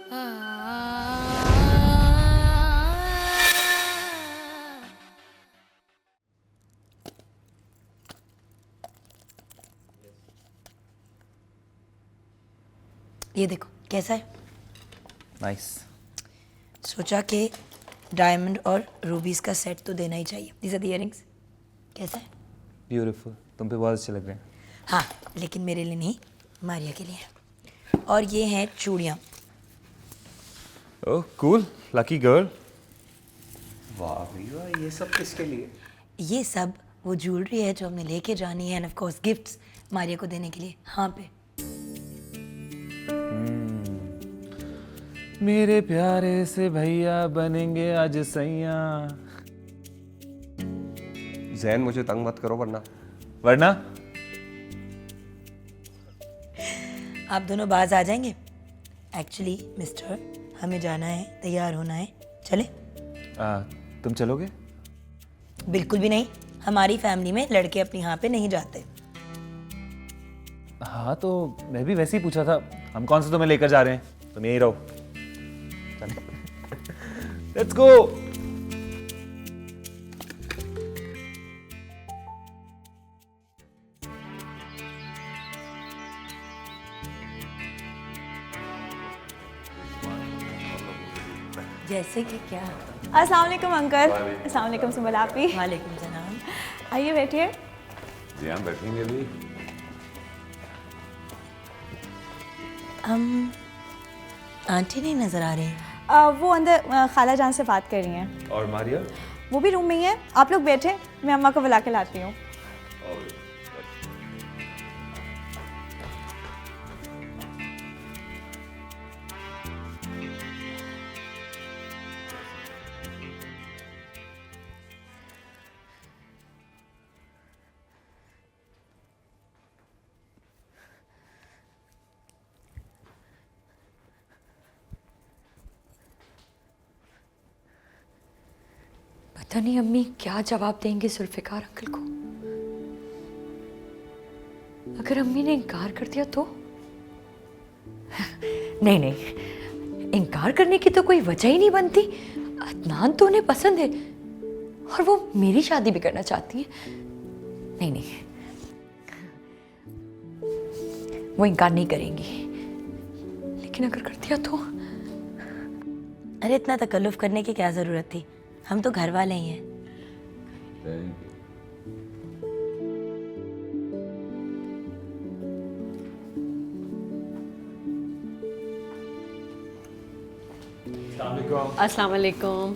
ये देखो कैसा है? नाइस। सोचा कि डायमंड और रूबीज का सेट तो देना ही चाहिए। These are the earrings. कैसा है? ब्यूटीफुल, तुम पे बहुत अच्छे लग रहे हैं। हाँ, लेकिन मेरे लिए नहीं, मारिया के लिए। और ये हैं चूड़ियाँ। ओह कूल, लकी गर्ल। वाह भैया, ये सब किसके लिए? ये सब वो ज्वेलरी है जो हमने लेके जानी है, end of course gifts Maria को देने के लिए। हाँ पे मेरे प्यारे से भैया बनेंगे आज सैया। जैन, मुझे तंग मत करो वरना आप दोनों बाज आ जाएंगे। एक्चुअली मिस्टर, हमें जाना है, तैयार होना है। चले? तुम चलोगे? बिल्कुल भी नहीं। हमारी फैमिली में लड़के अपनी हाँ पे नहीं जाते। हाँ तो मैं भी वैसे ही पूछा था। हम कौन से तुम्हें लेकर जा रहे हैं, तुम यहीं रहो। Let's go. जैसे कि क्या? अस्सलाम वालेकुम अंकल। अस्सलाम वालेकुम सुमल आपी। वालेकुम सलाम। आइए बैठिए। जी हाँ, बैठेंगे भी। हम आंटी नहीं नजर आ रही। वो अंदर खाला जान से बात कर रही हैं। और मारिया? वो भी रूम में ही है। आप लोग बैठे, मैं अम्मा को बुला के लाती हूँ। पता नहीं अम्मी क्या जवाब देंगे जुल्फिकार अंकल को। अगर अम्मी ने इनकार कर दिया तो? नहीं नहीं, इनकार करने की तो कोई वजह ही नहीं बनती। अदनान तो उन्हें पसंद है और वो मेरी शादी भी करना चाहती हैं। नहीं नहीं, वो इनकार नहीं करेंगी। लेकिन अगर कर दिया तो? अरे इतना तकल्लुफ करने की क्या जरूरत थी? हम तो घर वाले ही हैं। अस्सलाम वालेकुम।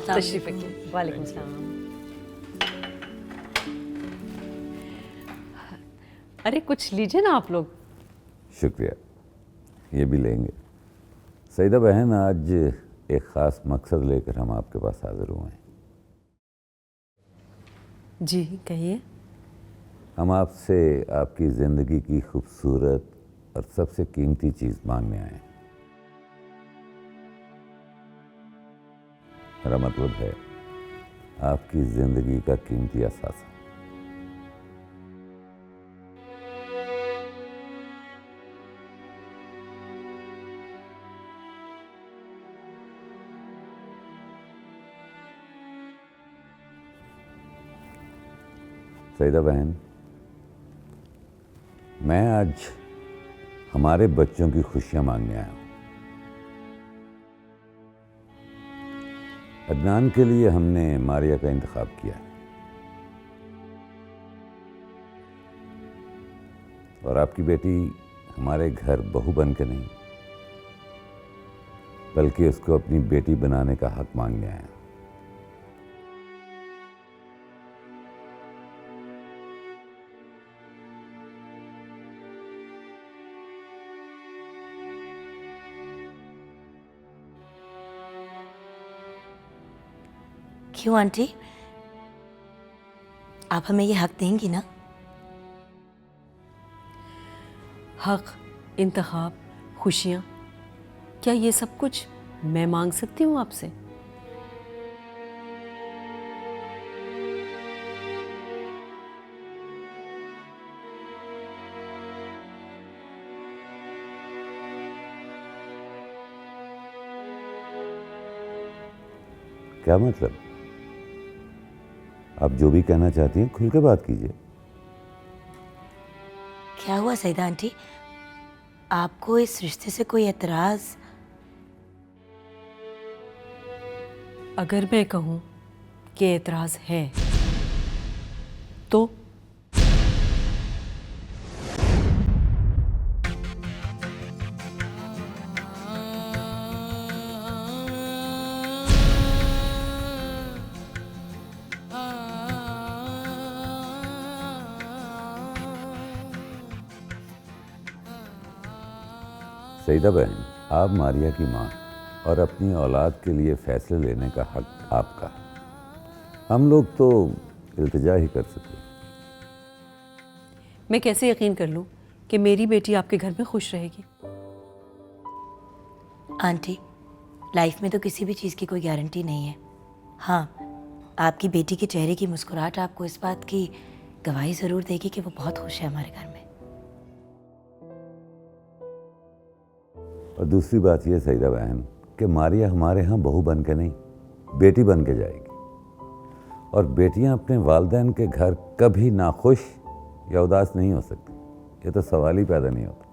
तशरीफ रखिए। वालेकुम सलाम। अरे कुछ लीजिए ना आप लोग। शुक्रिया, ये भी लेंगे। सईदा बहन, आज एक ख़ास मकसद लेकर हम आपके पास हाजिर हुए हैं। जी कहिए। हम आपसे आपकी ज़िंदगी की खूबसूरत और सबसे कीमती चीज़ मांगने आए हैं। मेरा मतलब है आपकी ज़िंदगी का कीमती असासा। सईदा बहन, मैं आज हमारे बच्चों की खुशियां मांगने आया हूं। अदनान के लिए हमने मारिया का इंतखाब किया और आपकी बेटी हमारे घर बहू बन के नहीं, बल्कि उसको अपनी बेटी बनाने का हक मांगने आया। क्यों आंटी, आप हमें ये हक देंगी ना? हक, इंतखाब, खुशियाँ, क्या ये सब कुछ मैं मांग सकती हूँ आपसे? क्या मतलब? आप जो भी कहना चाहती हैं खुल के बात कीजिए। क्या हुआ सईदा आंटी, आपको इस रिश्ते से कोई एतराज? अगर मैं कहूँ कि एतराज़ है तो सईदा बहन, आप मारिया की माँ और अपनी औलाद के लिए फैसले लेने का हक आपका है। हम लोग तो इल्तिजा ही कर सकते हैं। मैं कैसे यकीन कर लूँ कि मेरी बेटी आपके घर में खुश रहेगी? आंटी, लाइफ में तो किसी भी चीज़ की कोई गारंटी नहीं है। हाँ, आपकी बेटी के चेहरे की मुस्कुराहट आपको इस बात की गवाही ज़रूर देगी कि वो बहुत खुश है हमारे घर में। और दूसरी बात यह सईदा बहन कि मारिया हमारे यहाँ बहू बन के नहीं, बेटी बन के जाएगी। और बेटियाँ अपने वालिदैन के घर कभी नाखुश या उदास नहीं हो सकती। ये तो सवाल ही पैदा नहीं होता।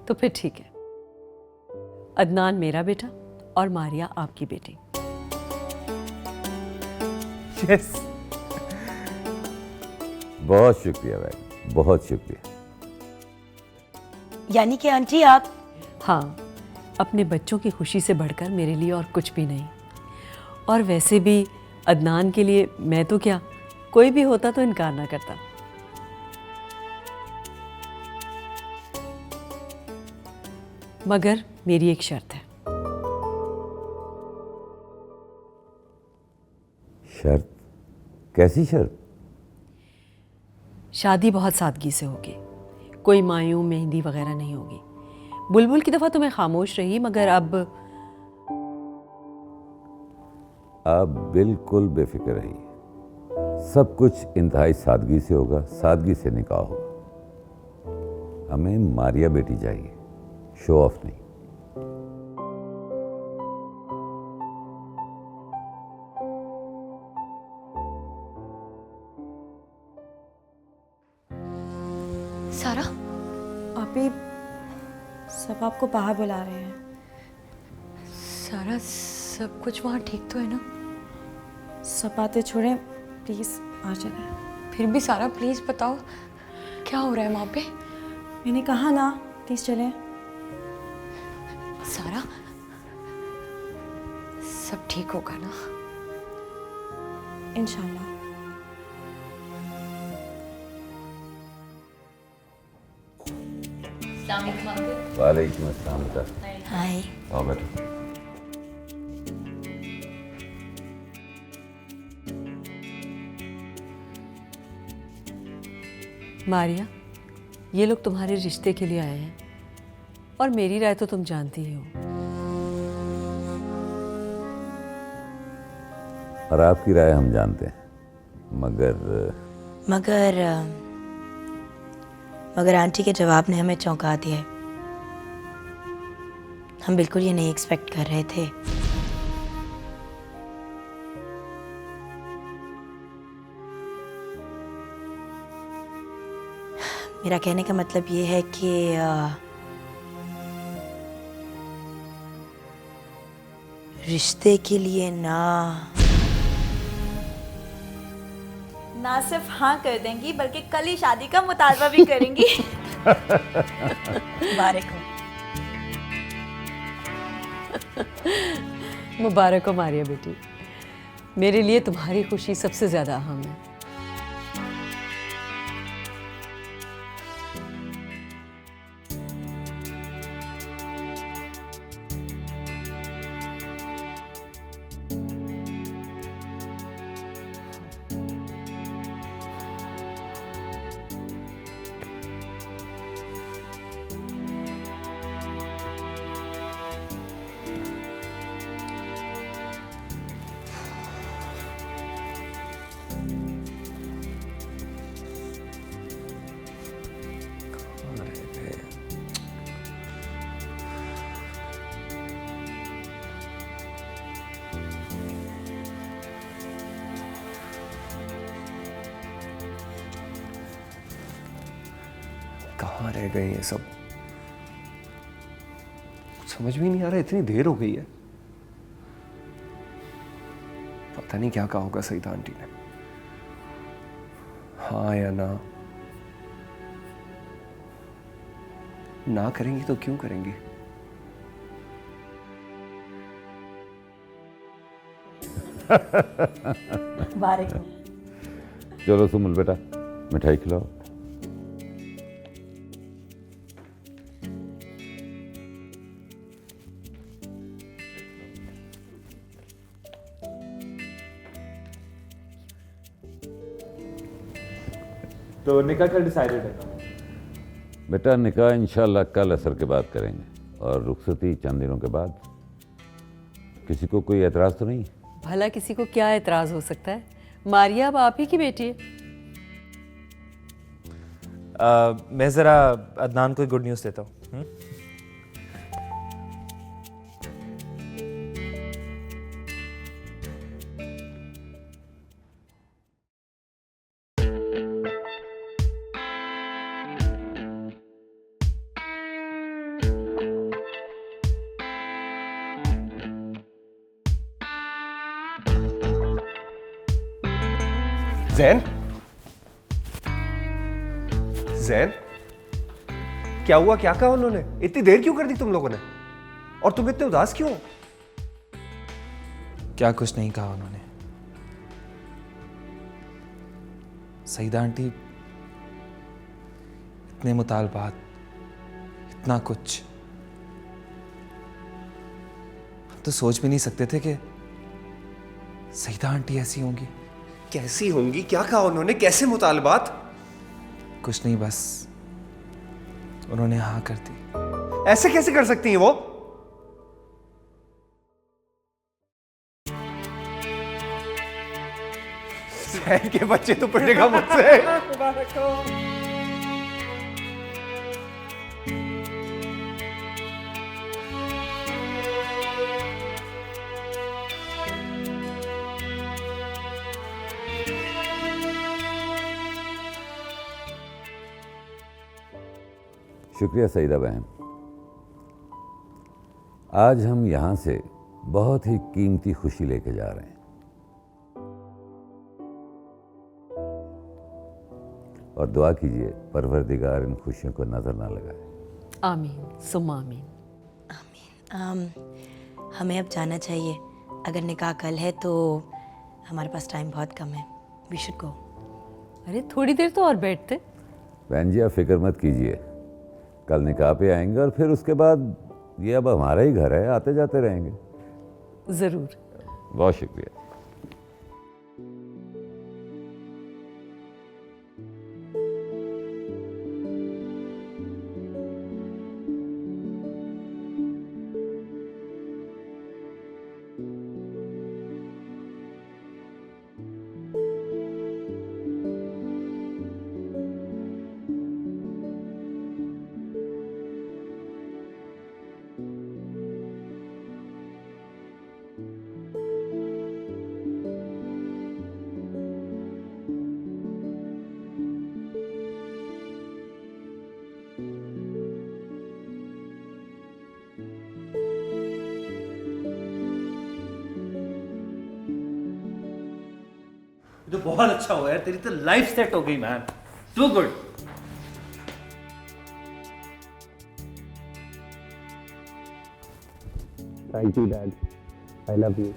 तो फिर ठीक है, अदनान मेरा बेटा और मारिया आपकी बेटी। यस। बहुत शुक्रिया बहन, बहुत शुक्रिया। यानी कि आंटी आप... हाँ, अपने बच्चों की खुशी से बढ़कर मेरे लिए और कुछ भी नहीं। और वैसे भी अदनान के लिए मैं तो क्या, कोई भी होता तो इनकार ना करता। मगर मेरी एक शर्त है। शर्त? कैसी शर्त? शादी बहुत सादगी से होगी, कोई मायूं मेहंदी वगैरह नहीं होगी। बुलबुल की दफ़ा तो मैं खामोश रही, मगर अब आप बिल्कुल बेफिक्र रहिए। सब कुछ इंतहाई सादगी से होगा, सादगी से निकाह होगा। हमें मारिया बेटी चाहिए, शो ऑफ नहीं। सारा, अभी सब आपको बाहर बुला रहे हैं। सारा सब कुछ वहाँ ठीक तो है ना? सब बातें छोड़ें, प्लीज़ बाहर चलें। फिर भी सारा प्लीज़ बताओ क्या हो रहा है वहाँ पे? मैंने कहा ना, प्लीज़ चलें। सारा, सब ठीक होगा ना? इंशाल्लाह। वालेकुम अस्सलाम बेटा। हाय। आओ बेटा। मारिया, ये लोग तुम्हारे रिश्ते के लिए आए हैं और मेरी राय तो तुम जानती ही हो। और आपकी राय हम जानते हैं, मगर आंटी के जवाब ने हमें चौंका दिया है। हम बिल्कुल ये नहीं एक्सपेक्ट कर रहे थे। मेरा कहने का मतलब ये है कि रिश्ते के लिए ना सिर्फ हाँ कर देंगी, बल्कि कल ही शादी का मुतालबा भी करेंगी। मुबारक हो। मुबारक हो मारिया बेटी, मेरे लिए तुम्हारी खुशी सबसे ज़्यादा अहम है। कहाँ रह गए ये सब? कुछ समझ भी नहीं आ रहा, इतनी देर हो गई है। पता नहीं क्या कहा होगा सईदा आंटी ने, हाँ या ना। ना करेंगी तो क्यों करेंगी? चलो सुमन बेटा, मिठाई खिलाओ। तो निकाह कल डिसाइडेड है? बेटा निकाह इंशाल्लाह कल असर के बाद करेंगे और रुखसती चंद दिनों के बाद। किसी को कोई एतराज़ तो नहीं? भला किसी को क्या एतराज़ हो सकता है? मारिया अब आप ही की बेटी है। मैं ज़रा अदनान को गुड न्यूज़ देता हूँ। जैन, जैन, क्या हुआ? क्या कहा उन्होंने? इतनी देर क्यों कर दी तुम लोगों ने? और तुम इतने उदास क्यों? क्या कुछ नहीं कहा उन्होंने। सईदा आंटी, इतने मुतालबात, इतना कुछ, हम तो सोच भी नहीं सकते थे कि सईदा आंटी ऐसी होंगी। कैसी होंगी? क्या कहा उन्होंने? कैसे मुतालबात? कुछ नहीं, बस उन्होंने हाँ कर दी। ऐसे कैसे कर सकती हैं वो? जैन के बच्चे तो पढ़ेगा मुझसे। शुक्रिया सईदा बहन। आज हम यहाँ से बहुत ही कीमती खुशी लेके जा रहे हैं और दुआ कीजिए परवरदिगार इन खुशियों को नजर ना लगाए। आमीन सुम्मा आमीन। हमें अब जाना चाहिए। अगर निकाह कल है तो हमारे पास टाइम बहुत कम है। We should go. अरे थोड़ी देर तो और बैठते। बहन जी आप फिक्र मत कीजिए, कल निकाह पे आएंगे और फिर उसके बाद ये अब हमारा ही घर है, आते जाते रहेंगे। ज़रूर। बहुत शुक्रिया। तो बहुत अच्छा हुआ यार, तेरी तो लाइफ सेट हो गई man. Too good. Thank you dad, I love you.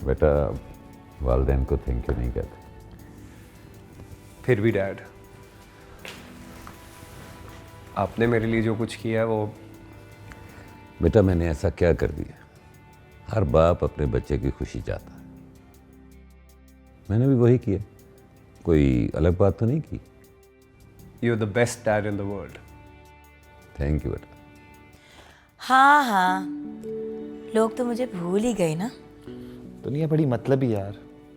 बेटा वालिदैन को थैंक यू नहीं कहते। फिर भी डैड, आपने मेरे लिए जो कुछ किया है वो। बेटा मैंने ऐसा क्या कर दिया? हर बाप अपने बच्चे की खुशी चाहता है, मैंने भी वही किया। कोई अलग बात तो नहीं की। You are the best dad in the world. Thank you बेटा। हाँ हाँ, लोग तो मुझे भूल ही गए ना। दुनिया बड़ी मतलबी यार,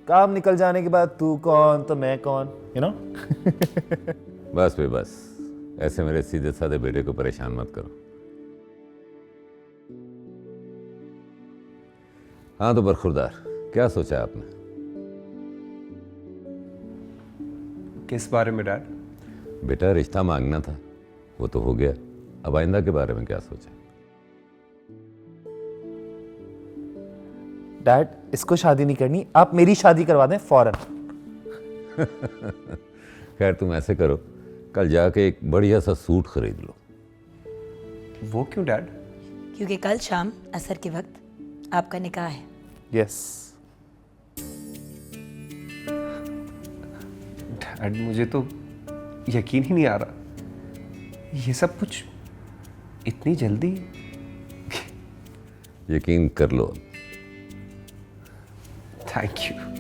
काम निकल जाने के बाद तू कौन तो मैं कौन, यू नो। बस बे बस, ऐसे मेरे सीधे साधे बेटे को परेशान मत करो। हाँ तो बरखुरदार, क्या सोचा आपने? किस बारे में डैड? बेटा रिश्ता मांगना था, वो तो हो गया, अब आइंदा के बारे में क्या सोचा? डैड, इसको शादी नहीं करनी, आप मेरी शादी करवा दें फौरन। खैर तुम ऐसे करो, कल जाके एक बढ़िया सा सूट खरीद लो। वो क्यों डैड? क्योंकि कल शाम असर के वक्त आपका निकाह है। यस। डैड मुझे तो यकीन ही नहीं आ रहा, ये सब कुछ इतनी जल्दी। यकीन कर लो। Thank you.